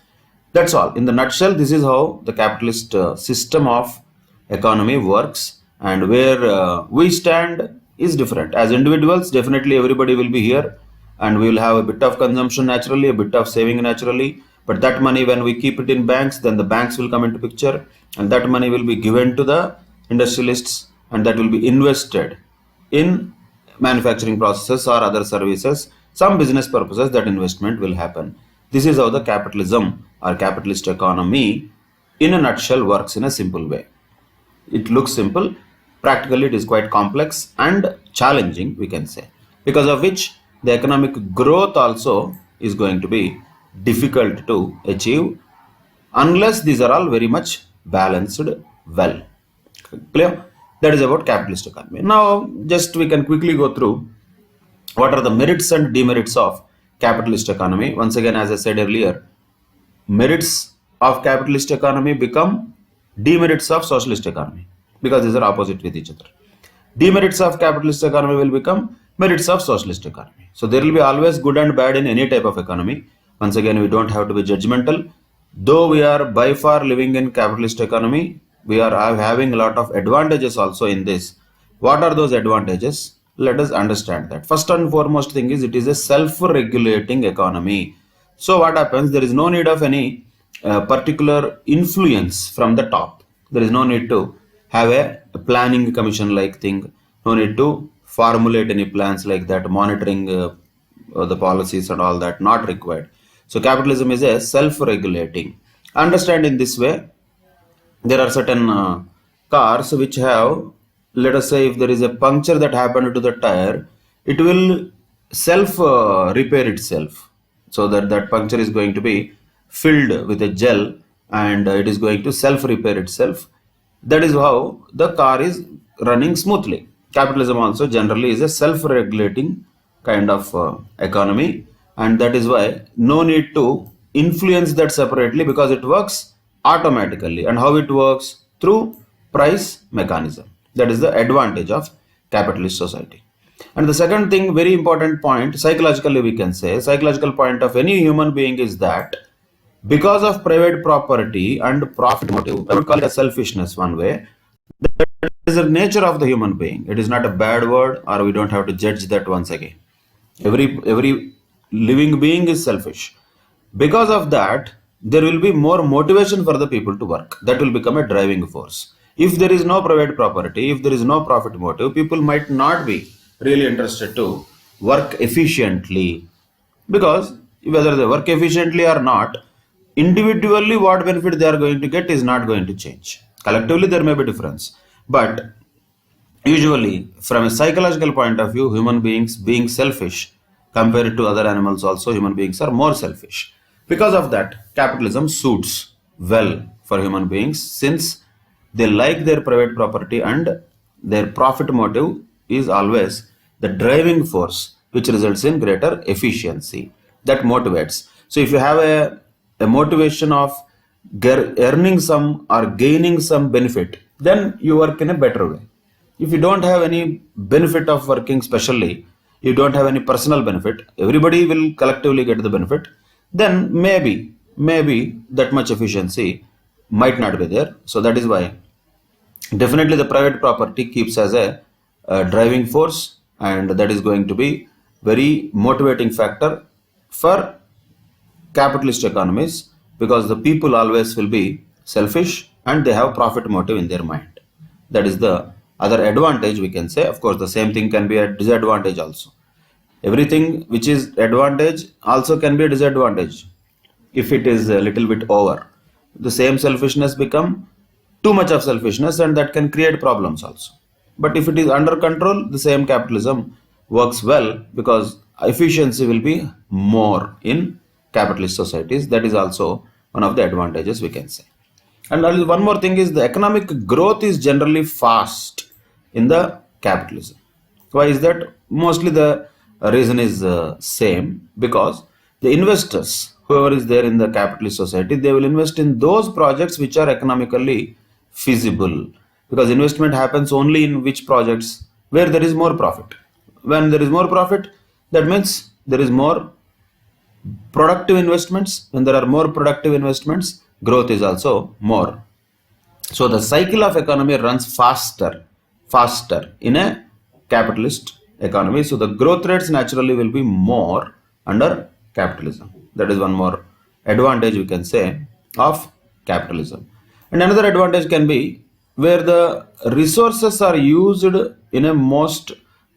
That's all. In the nutshell, this is how the capitalist system of economy works, and where we stand is different. As individuals, definitely everybody will be here, and we will have a bit of consumption naturally, a bit of saving naturally. But that money, when we keep it in banks, then the banks will come into picture, and that money will be given to the industrialists, and that will be invested in manufacturing processes or other services, some business purposes. That investment will happen. This is how the capitalism or capitalist economy in a nutshell works in a simple way. It looks simple. Practically, it is quite complex and challenging, we can say, because of which the economic growth also is going to be difficult to achieve unless these are all very much balanced well. Clear? That is about capitalist economy. Now, just we can quickly go through what are the merits and demerits of capitalist economy. Once again, as I said earlier, merits of capitalist economy become demerits of socialist economy, because these are opposite with each other. Demerits of capitalist economy will become merits of socialist economy. So there will be always good and bad in any type of economy. Once again, we don't have to be judgmental. Though we are by far living in capitalist economy, we are having a lot of advantages also in this. What are those advantages? Let us understand that. First and foremost thing is, it is a self-regulating economy. So what happens? There is no need of any particular influence from the top. There is no need to have a planning commission like thing. No need to formulate any plans like that, monitoring the policies and all that, not required. So capitalism is a self-regulating. Understand in this way, there are certain cars which have, let us say, if there is a puncture that happened to the tire, it will self repair itself. So that puncture is going to be filled with a gel, and it is going to self repair itself. That is how the car is running smoothly. Capitalism also generally is a self regulating kind of economy, and that is why no need to influence that separately, because it works automatically. And how it works? Through price mechanism. That is the advantage of capitalist society. And the second thing, very important point, psychologically we can say, psychological point of any human being is that because of private property and profit motive, I would call it a selfishness one way. That is the nature of the human being. It is not a bad word, or we don't have to judge that once again. Every living being is selfish. Because of that, there will be more motivation for the people to work. That will become a driving force. If there is no private property, if there is no profit motive, people might not be really interested to work efficiently, because whether they work efficiently or not, individually what benefit they are going to get is not going to change. Collectively there may be difference, but usually from a psychological point of view, human beings being selfish compared to other animals, also human beings are more selfish. Because of that, capitalism suits well for human beings, since they like their private property and their profit motive is always the driving force, which results in greater efficiency. That motivates. So if you have a motivation of earning some or gaining some benefit, then you work in a better way. If you don't have any benefit of working specially, you don't have any personal benefit, everybody will collectively get the benefit, then maybe that much efficiency might not be there. So that is why definitely the private property keeps as a driving force, and that is going to be very motivating factor for capitalist economies, because the people always will be selfish and they have profit motive in their mind. That is the other advantage we can say. Of course, the same thing can be a disadvantage also. Everything which is advantage also can be a disadvantage if it is a little bit over. The same selfishness become too much of selfishness, and that can create problems also. But if it is under control, the same capitalism works well, because efficiency will be more in capitalist societies. That is also one of the advantages we can say. And one more thing is the economic growth is generally fast in the capitalism. Why is that? Mostly the reason is same, because the investors, whoever is there in the capitalist society, they will invest in those projects which are economically feasible, because investment happens only in which projects where there is more profit. When there is more profit, that means there is more productive investments. When there are more productive investments, growth is also more. So the cycle of economy runs faster in a capitalist economy. So the growth rates naturally will be more under capitalism. That is one more advantage we can say of capitalism. And another advantage can be where the resources are used in a most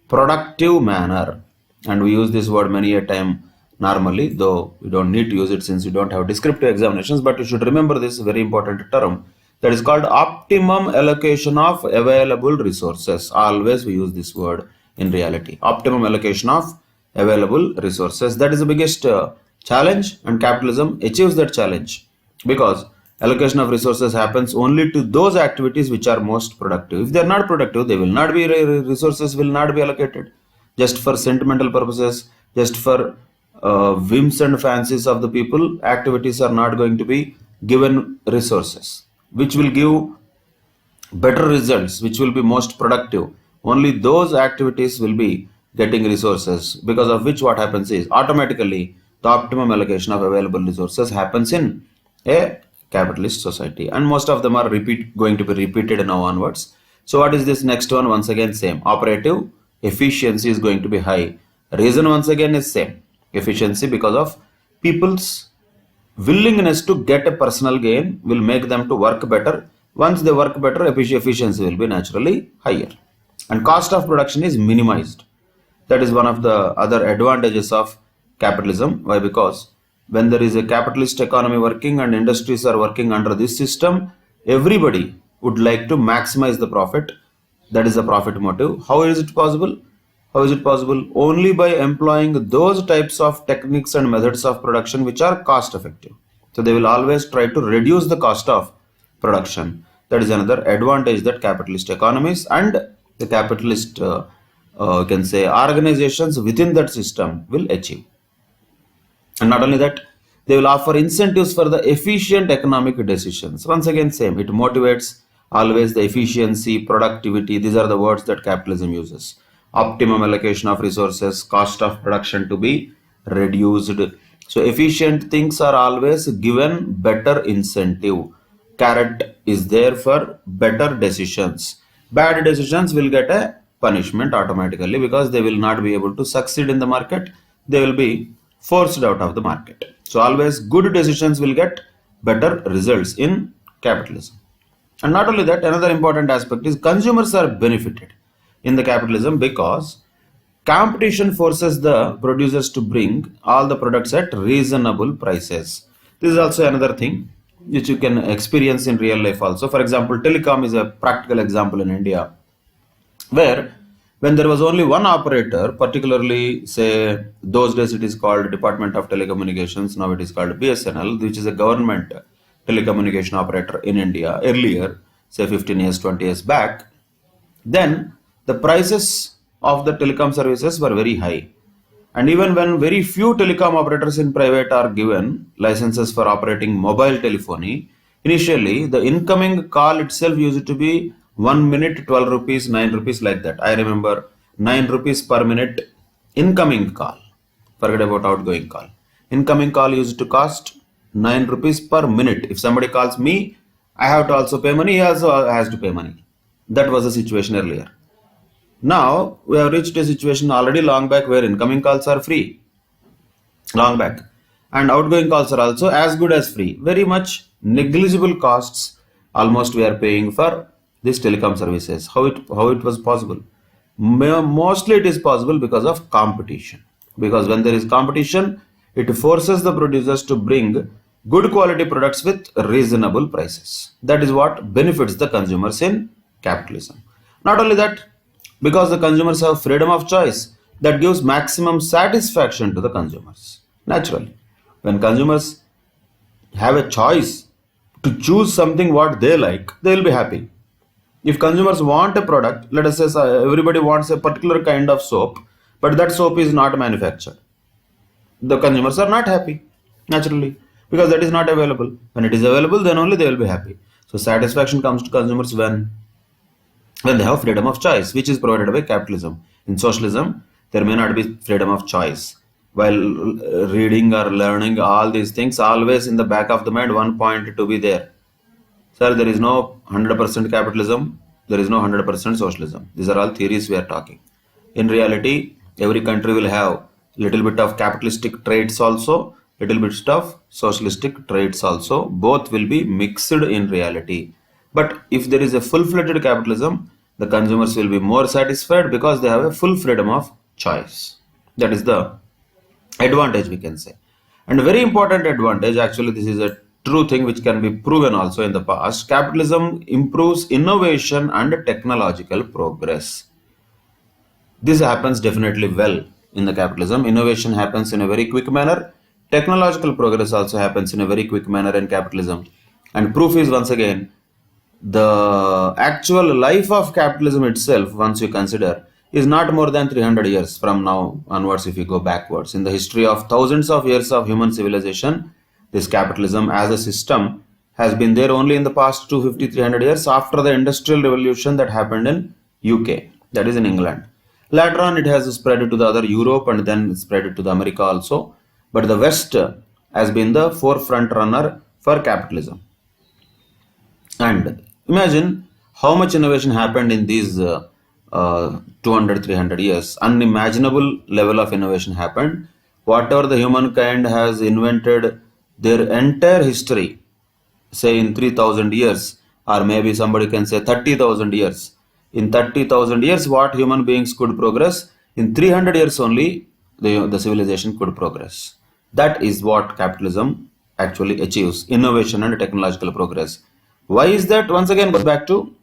productive manner. And we use this word many a time normally, though we don't need to use it since we don't have descriptive examinations, but you should remember this very important term, that is called optimum allocation of available resources. Always we use this word in reality. Optimum allocation of available resources. That is the biggest challenge, and capitalism achieves that challenge, because allocation of resources happens only to those activities which are most productive. If they are not productive, they will not be resources will not be allocated. Just for sentimental purposes, just for whims and fancies of the people, activities are not going to be given resources which will give better results, which will be most productive. Only those activities will be getting resources, because of which what happens is automatically the optimum allocation of available resources happens in a capitalist society, and most of them are going to be repeated now onwards. So what is this next one? Once again same, operative efficiency is going to be high. Reason once again is same, efficiency, because of people's willingness to get a personal gain will make them to work better. Once they work better, efficiency will be naturally higher, and cost of production is minimized. That is one of the other advantages of capitalism. Why? Because when there is a capitalist economy working and industries are working under this system, everybody would like to maximize the profit. That is the profit motive. How is it possible? How is it possible? Only by employing those types of techniques and methods of production which are cost effective. So they will always try to reduce the cost of production. That is another advantage that capitalist economies and the capitalist can say organizations within that system will achieve. And not only that, they will offer incentives for the efficient economic decisions. Once again, same, it motivates always the efficiency, productivity. These are the words that capitalism uses. Optimum allocation of resources, cost of production to be reduced. So efficient things are always given better incentive. Carrot is there for better decisions. Bad decisions will get a punishment automatically because they will not be able to succeed in the market. They will be forced out of the market. So always good decisions will get better results in capitalism. And not only that, another important aspect is consumers are benefited in the capitalism because competition forces the producers to bring all the products at reasonable prices. This is also another thing which you can experience in real life also. For example, telecom is a practical example in India where when there was only one operator, particularly say those days it is called Department of Telecommunications, now it is called BSNL, which is a government telecommunication operator in India earlier, say 15 years, 20 years back, then the prices of the telecom services were very high. And even when very few telecom operators in private are given licenses for operating mobile telephony, initially the incoming call itself used to be 1 minute 12 rupees, 9 rupees like that. I remember 9 rupees per minute incoming call. Forget about outgoing call. Incoming call used to cost 9 rupees per minute. If somebody calls me, I have to also pay money, he also has to pay money. That was the situation earlier. Now we have reached a situation already long back where incoming calls are free, long back, and outgoing calls are also as good as free. Very much negligible costs almost we are paying for these telecom services. How it was possible? Mostly it is possible because of competition. Because when there is competition, it forces the producers to bring good quality products with reasonable prices. That is what benefits the consumers in capitalism. Not only that, because the consumers have freedom of choice, that gives maximum satisfaction to the consumers. Naturally, when consumers have a choice to choose something what they like, they will be happy. If consumers want a product, let us say everybody wants a particular kind of soap, but that soap is not manufactured, the consumers are not happy, naturally, because that is not available. When it is available, then only they will be happy. So satisfaction comes to consumers when they have freedom of choice, which is provided by capitalism. In socialism, there may not be freedom of choice. While reading or learning all these things, always in the back of the mind, one point to be there. Sir, there is no 100% capitalism, there is no 100% socialism. These are all theories we are talking. In reality, every country will have little bit of capitalistic traits also, little bit of socialistic traits also. Both will be mixed in reality. But if there is a full-fledged capitalism, the consumers will be more satisfied because they have a full freedom of choice. That is the advantage we can say. And a very important advantage, actually this is a true thing which can be proven also in the past. Capitalism improves innovation and technological progress. This happens definitely well in the capitalism. Innovation happens in a very quick manner. Technological progress also happens in a very quick manner in capitalism. And proof is once again, the actual life of capitalism itself, once you consider, is not more than 300 years from now onwards if you go backwards. In the history of thousands of years of human civilization, this capitalism as a system has been there only in the past 250-300 years after the industrial revolution that happened in UK, that is in England. Later on it has spread to the other Europe and then spread to the America also. But the West has been the forefront runner for capitalism. And imagine how much innovation happened in these 200-300 years. Unimaginable level of innovation happened. Whatever the humankind has invented, their entire history, say in 3000 years, or maybe somebody can say 30,000 years. In 30,000 years, what human beings could progress, in 300 years only, the civilization could progress. That is what capitalism actually achieves, innovation and technological progress. Why is that? Once again, goes back to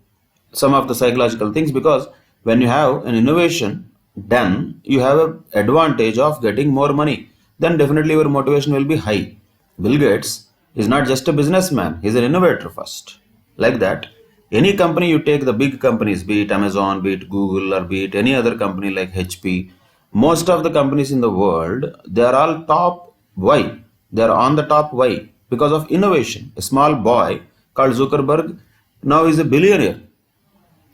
some of the psychological things, because when you have an innovation done, you have an advantage of getting more money. Then definitely your motivation will be high. Bill Gates He's not just a businessman, he's an innovator first. Like that, any company you take, the big companies, be it Amazon, be it Google, or be it any other company like HP, most of the companies in the world, they are all top. Why? They are on the top. Why? Because of innovation. A small boy called Zuckerberg now is a billionaire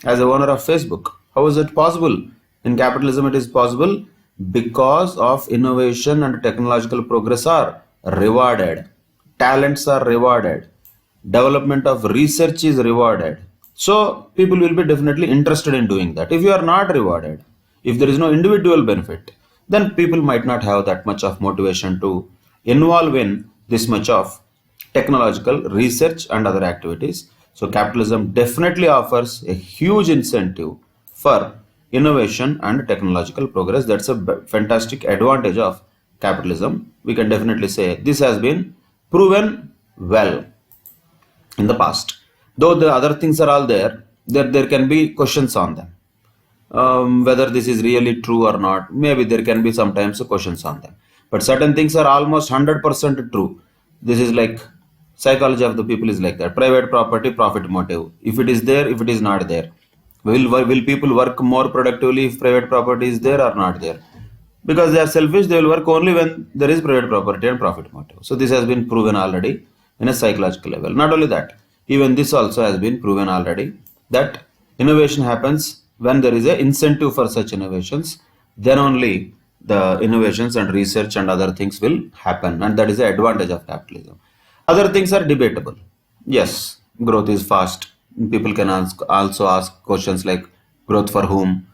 as a owner of Facebook. How is it possible? In capitalism, it is possible because of innovation and technological progress are rewarded. Talents are rewarded. Development of research is rewarded. So people will be definitely interested in doing that. If you are not rewarded, if there is no individual benefit, then people might not have that much of motivation to involve in this much of technological research and other activities. So capitalism definitely offers a huge incentive for innovation and technological progress. That's a fantastic advantage of capitalism. We can definitely say this has been proven well in the past. Though the other things are all there, there can be questions on them. Whether this is really true or not, maybe there can be sometimes questions on them. But certain things are almost 100% true. This is like psychology of the people is like that. Private property, profit motive. If it is there, if it is not there. Will people work more productively if private property is there or not there? Because they are selfish, they will work only when there is private property and profit motive. So this has been proven already in a psychological level. Not only that, even this also has been proven already that innovation happens when there is an incentive for such innovations. Then only the innovations and research and other things will happen, and that is the advantage of capitalism. Other things are debatable. Yes, growth is fast. People can also ask questions like growth for whom?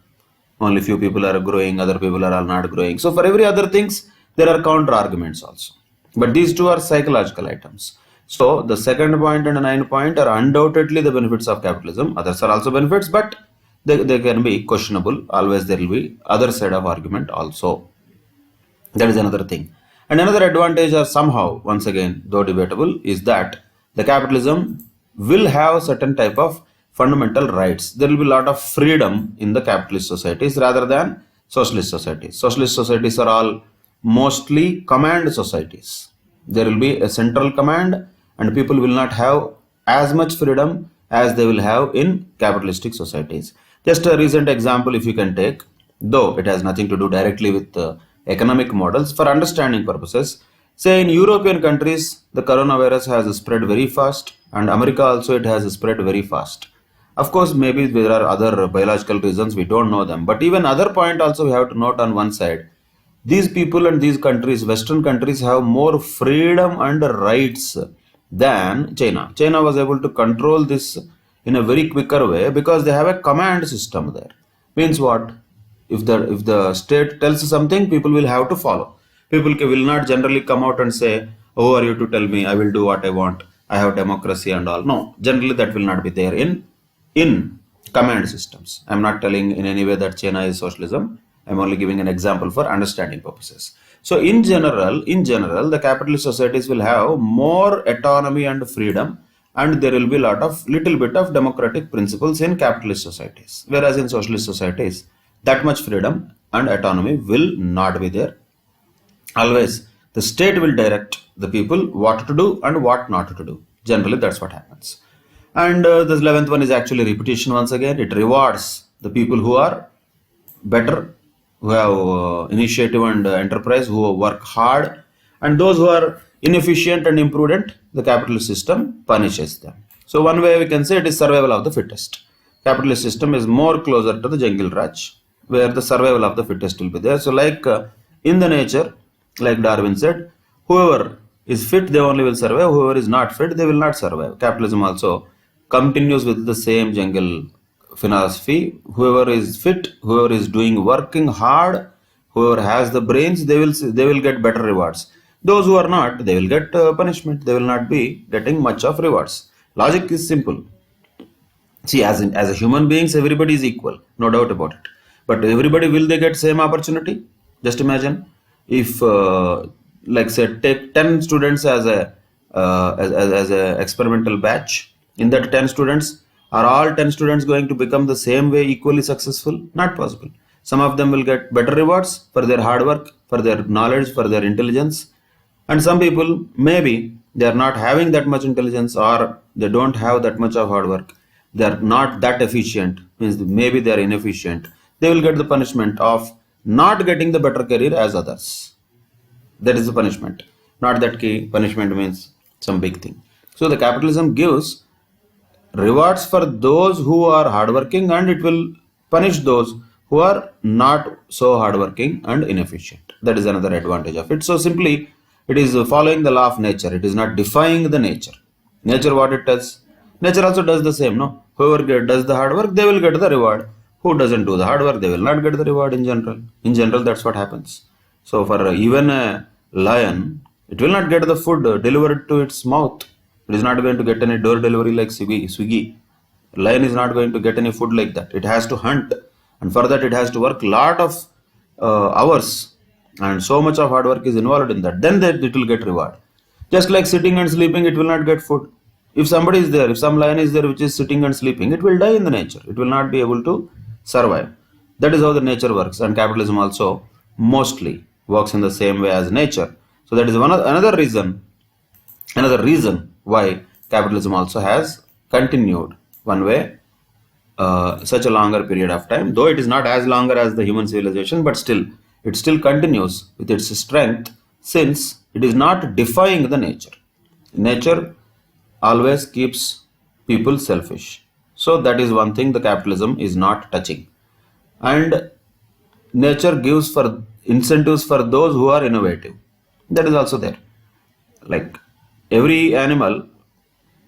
Only few people are growing, other people are all not growing. So for every other things, there are counter arguments also. But these two are psychological items. So the second point and the ninth point are undoubtedly the benefits of capitalism. Others are also benefits, but they can be questionable. Always there will be other side of argument also. That is another thing. And another advantage, or somehow, once again, though debatable, is that the capitalism will have certain type of fundamental rights. There will be a lot of freedom in the capitalist societies rather than socialist societies. Socialist societies are all mostly command societies. There will be a central command, and people will not have as much freedom as they will have in capitalistic societies. Just a recent example, if you can take, though it has nothing to do directly with economic models, for understanding purposes, say in European countries, the coronavirus has spread very fast, and America also it has spread very fast. Of course, maybe there are other biological reasons, we don't know them. But even other point also we have to note on one side. These people and these countries, Western countries, have more freedom and rights than China. China was able to control this in a very quicker way because they have a command system there. Means what? If the state tells something, people will have to follow. People will not generally come out and say, "Oh, are you to tell me? I will do what I want. I have democracy and all." No, generally that will not be there in command systems. I'm not telling in any way that China is socialism. I'm only giving an example for understanding purposes. So in general, the capitalist societies will have more autonomy and freedom, and there will be little bit of democratic principles in capitalist societies. Whereas in socialist societies, that much freedom and autonomy will not be there. Always, the state will direct the people what to do and what not to do. Generally, that's what happens. And the 11th one is actually repetition once again. It rewards the people who are better, who have initiative and enterprise, who work hard, and those who are inefficient and imprudent, the capitalist system punishes them. So one way we can say it is survival of the fittest. Capitalist system is more closer to the jungle Raj, where the survival of the fittest will be there. So like in the nature, like Darwin said, whoever is fit, they only will survive. Whoever is not fit, they will not survive. Capitalism also continues with the same jungle philosophy. Whoever is fit, whoever is working hard, whoever has the brains, they will get better rewards. Those who are not, they will get punishment. They will not be getting much of rewards. Logic is simple. See, as a human beings, everybody is equal, no doubt about it. But everybody, will they get same opportunity? Just imagine if, like say, take 10 students as a experimental batch. In that 10 students, are all 10 students going to become the same way equally successful? Not possible. Some of them will get better rewards for their hard work, for their knowledge, for their intelligence. And some people, maybe they are not having that much intelligence, or they don't have that much of hard work, they are not that efficient, means maybe they are inefficient, they will get the punishment of not getting the better career as others. That is the punishment. Not that punishment means some big thing. So the capitalism gives rewards for those who are hardworking, and it will punish those who are not so hardworking and inefficient. That is another advantage of it. So simply, it is following the law of nature. It is not defying the nature. Nature, what it does, nature also does the same. No, whoever does the hard work, they will get the reward. Who doesn't do the hard work, they will not get the reward in general. In general, that's what happens. So for even a lion, it will not get the food delivered to its mouth. It is not going to get any door delivery like Swiggy. Lion is not going to get any food like that. It has to hunt, and for that it has to work lot of hours, and so much of hard work is involved in that. Then it will get reward. Just like sitting and sleeping, it will not get food. If somebody is there, if some lion is there which is sitting and sleeping, it will die in the nature. It will not be able to survive. That is how the nature works, and capitalism also mostly works in the same way as nature. So that is another reason why capitalism also has continued one way such a longer period of time, though it is not as longer as the human civilization, but still it still continues with its strength, since it is not defying the nature. Nature always keeps people selfish. So that is one thing the capitalism is not touching. And nature gives for incentives for those who are innovative. That is also there. Like every animal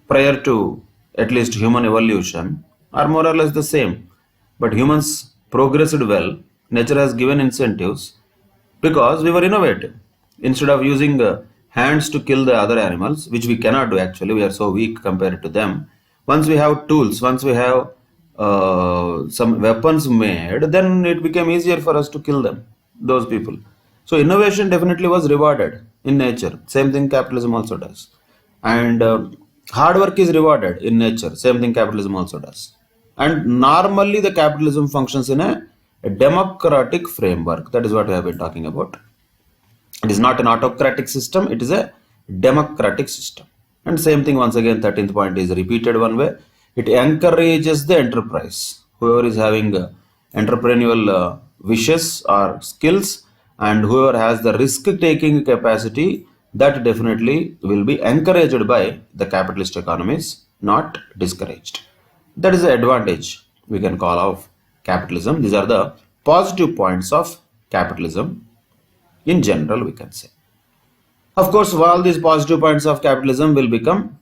prior to at least human evolution are more or less the same. But humans progressed well. Nature has given incentives because we were innovative. Instead of using hands to kill the other animals, which we cannot do actually, we are so weak compared to them. Once we have tools, once we have some weapons made, then it became easier for us to kill them, those people. So innovation definitely was rewarded in nature. Same thing capitalism also does. And hard work is rewarded in nature. Same thing capitalism also does. And normally the capitalism functions in a democratic framework. That is what we have been talking about. It is not an autocratic system, it is a democratic system. And same thing once again, 13th point is repeated one way. It encourages the enterprise. Whoever is having entrepreneurial wishes or skills, and whoever has the risk-taking capacity, that definitely will be encouraged by the capitalist economies, not discouraged. That is the advantage we can call of capitalism. These are the positive points of capitalism in general, we can say. Of course, all these positive points of capitalism will become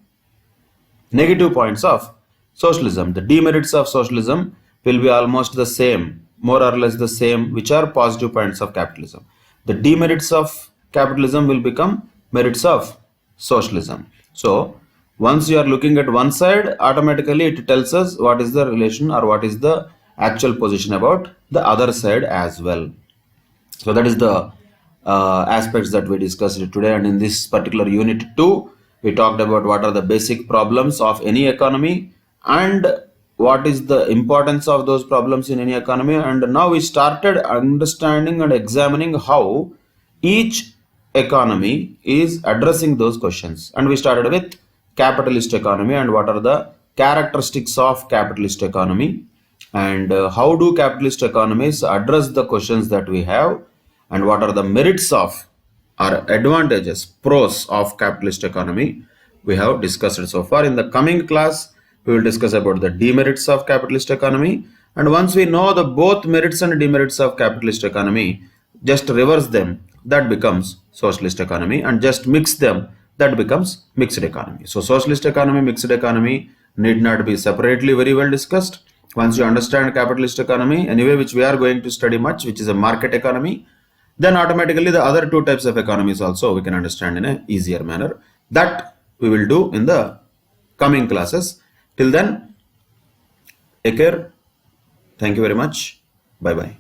negative points of socialism. The demerits of socialism will be almost the same, more or less the same, which are positive points of capitalism. The demerits of capitalism will become merits of socialism. So, once you are looking at one side, automatically it tells us what is the relation or what is the actual position about the other side as well. So, that is the aspects that we discussed today. And in this particular unit 2, we talked about what are the basic problems of any economy and what is the importance of those problems in any economy. And now we started understanding and examining how each economy is addressing those questions. And we started with capitalist economy and what are the characteristics of capitalist economy, and how do capitalist economies address the questions that we have, and what are the merits of or advantages, pros of capitalist economy we have discussed so far. In the coming class, we will discuss about the demerits of capitalist economy. And once we know the both merits and demerits of capitalist economy, just reverse them, that becomes socialist economy, and just mix them, that becomes mixed economy. So socialist economy, mixed economy need not be separately very well discussed. Once you understand capitalist economy, anyway, which we are going to study much, which is a market economy, then automatically the other two types of economies also we can understand in an easier manner. That we will do in the coming classes. Till then, take care. Thank you very much. Bye bye.